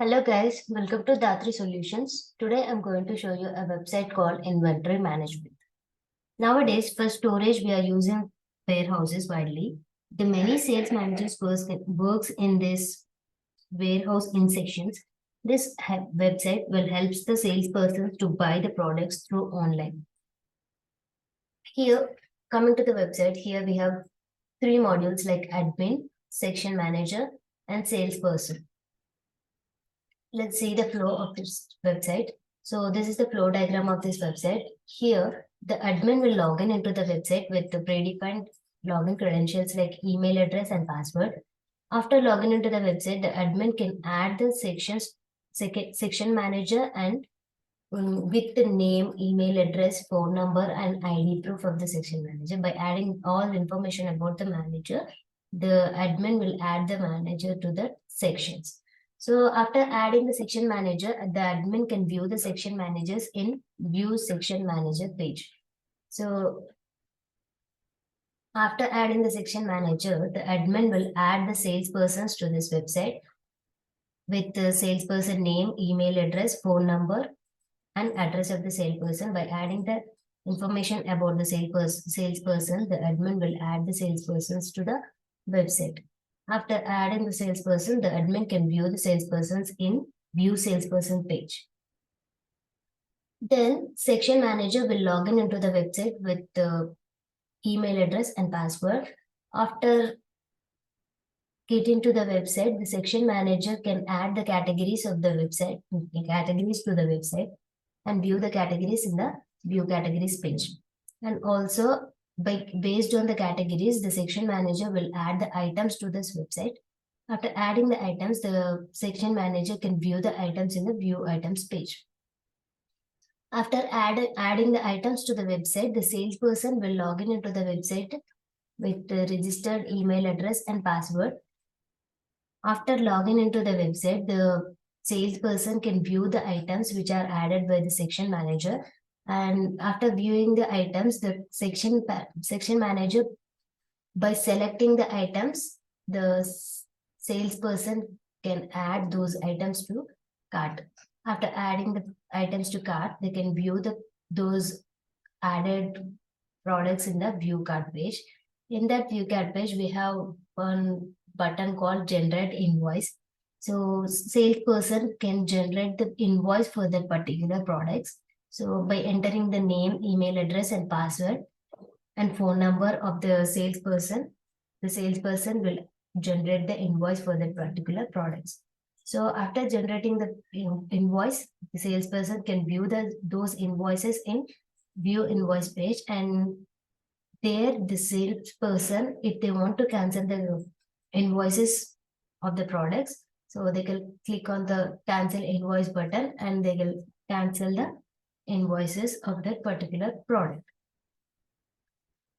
Hello guys, welcome to DHAATRI Solutions. Today I'm going to show you a website called Inventory Management. Nowadays, for storage, we are using warehouses widely. The many sales managers works in this warehouse in sections. This website will help the salesperson to buy the products through online. Here, coming to the website, here we have three modules like admin, section manager, and salesperson. Let's see the flow of this website. So this is the flow diagram of this website. Here, the admin will log in into the website with the predefined login credentials like email address and password. After logging into the website, the admin can add the section manager and with the name, email address, phone number, and ID proof of the section manager. By adding all information about the manager, the admin will add the manager to the sections. So after adding the section manager, the admin can view the section managers in View Section Manager page. So after adding the section manager, the admin will add the salespersons to this website with the salesperson name, email address, phone number, and address of the salesperson. By adding the information about the salesperson, the admin will add the salespersons to the website. After adding the salesperson, the admin can view the salespersons in View Salesperson page. Then section manager will log in into the website with the email address and password. After getting to the website, the section manager can add the categories of the website, categories to the website, and view the categories in the View Categories page. And also, based on the categories, the section manager will add the items to this website. After adding the items, the section manager can view the items in the View Items page. After adding the items to the website, the salesperson will log in into the website with the registered email address and password. After logging into the website, the salesperson can view the items which are added by the section manager. And after viewing the items, the section manager, by selecting the items, the salesperson can add those items to cart. After adding the items to cart, they can view those added products in the view cart page. In that view cart page, we have one button called Generate Invoice. So salesperson can generate the invoice for that particular products. So by entering the name, email address, and password and phone number of the salesperson will generate the invoice for that particular products. So after generating the invoice, the salesperson can view those invoices in View Invoice page, and there the salesperson, if they want to cancel the invoices of the products, so they can click on the cancel invoice button and they will cancel the invoices of that particular product.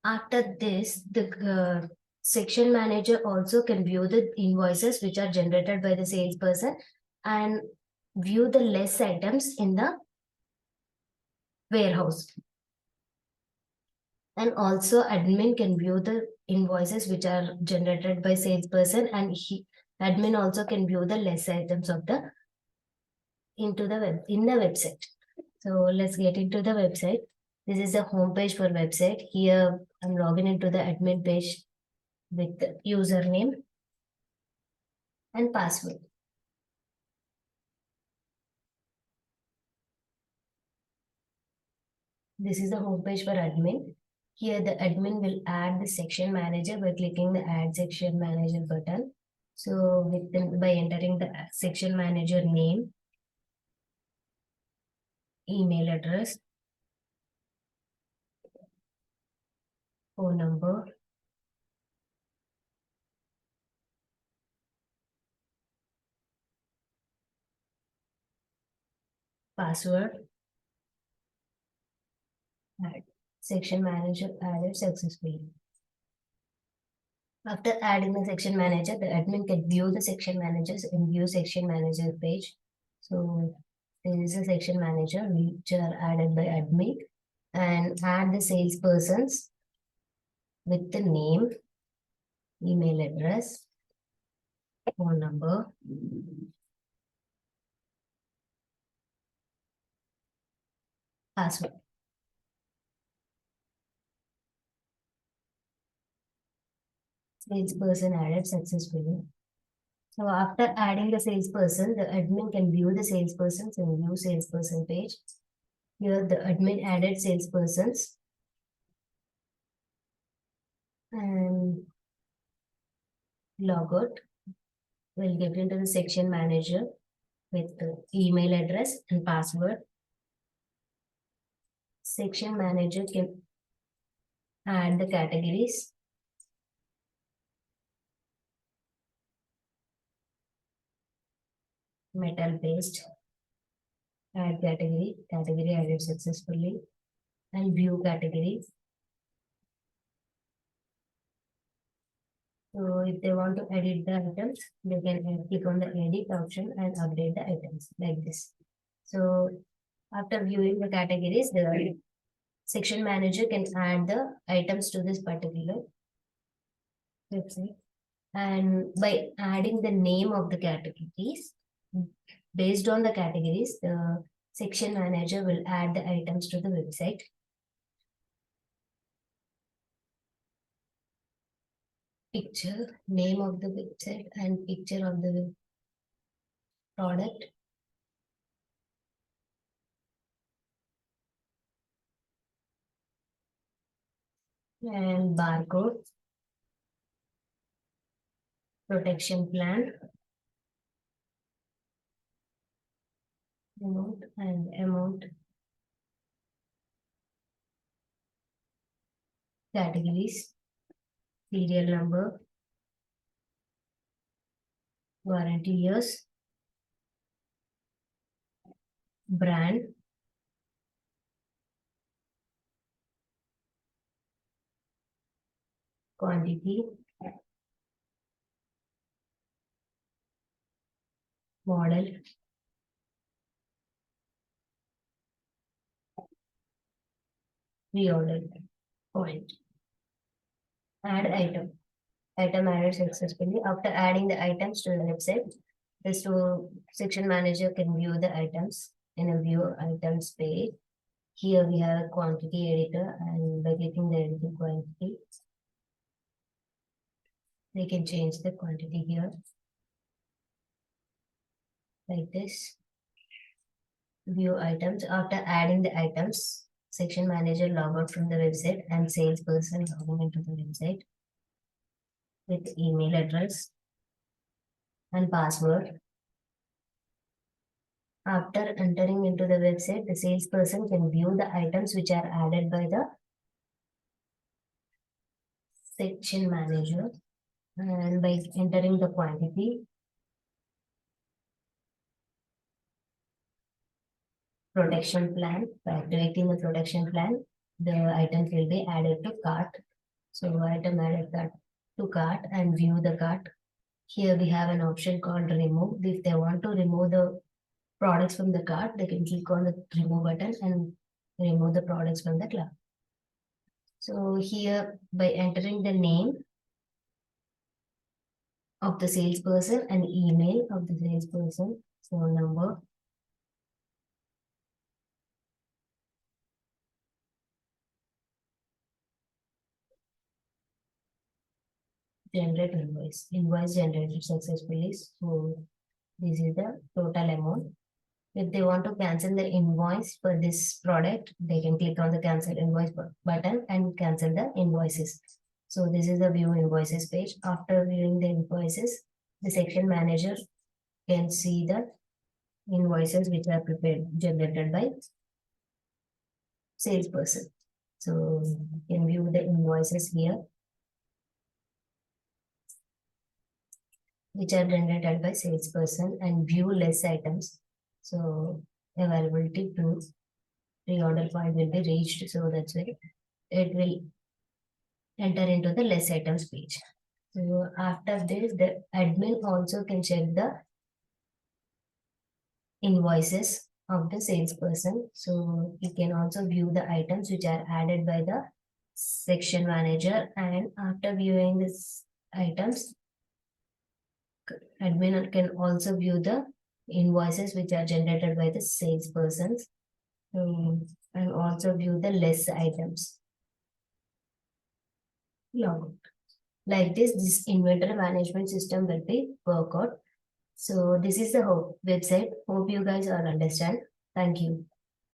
After this, the section manager also can view the invoices which are generated by the salesperson and view the less items in the warehouse. And also admin can view the invoices which are generated by salesperson, and admin also can view the less items of the in the website. So let's get into the website. This is the home page for website. Here I'm logging into the admin page with the username and password. This is the home page for admin. Here the admin will add the section manager by clicking the add section manager button. So by entering the section manager name, email address, phone number, password, section manager added successfully. After adding the section manager, the admin can view the section managers in View Section Manager page. So there is a section manager which are added by admin, and add the salespersons with the name, email address, phone number, password. Salesperson added successfully. So after adding the salesperson, the admin can view the salespersons and view salesperson page. Here the admin added salespersons and log out. We'll get into the section manager with the email address and password. Section manager can add the categories. Metal paste. Add category. Category added successfully. And view categories. So if they want to edit the items, they can click on the edit option and update the items like this. So after viewing the categories, the section manager can add the items to this particular website. And by adding the name of the categories, based on the categories, the section manager will add the items to the website. Picture, name of the website and picture of the product. And barcode. Protection plan. Amount and amount. Categories. Serial number. Warranty years. Brand. Quantity. Model. Reorder. Point. Add item. Item added successfully. After adding the items to the website, the section manager can view the items in a view items page. Here we have a quantity editor, and by clicking the editing quantity, they can change the quantity here like this. View items. After adding the items, section manager log out from the website and salesperson log into the website with email address and password. After entering into the website, the salesperson can view the items which are added by the section manager, and by entering the quantity, protection plan. By activating the protection plan, the items will be added to cart. So item added to cart and view the cart. Here we have an option called remove. If they want to remove the products from the cart, they can click on the remove button and remove the products from the cart. So here by entering the name of the salesperson and email of the salesperson, phone number, generate invoice. Invoice generated successfully. So this is the total amount. If they want to cancel the invoice for this product, they can click on the cancel invoice button and cancel the invoices. So this is the view invoices page. After viewing the invoices, the section manager can see the invoices which are prepared, generated by salesperson. So you can view the invoices here, which are generated by salesperson, and view less items. So availability to reorder point will be reached. So that's why it will enter into the less items page. So after this, the admin also can check the invoices of the salesperson. So you can also view the items which are added by the section manager, and after viewing these items, admin can also view the invoices which are generated by the salespersons. and also view the less items. Log. Like this inventory management system will be work out. So this is the website. Hope you guys all understand. Thank you.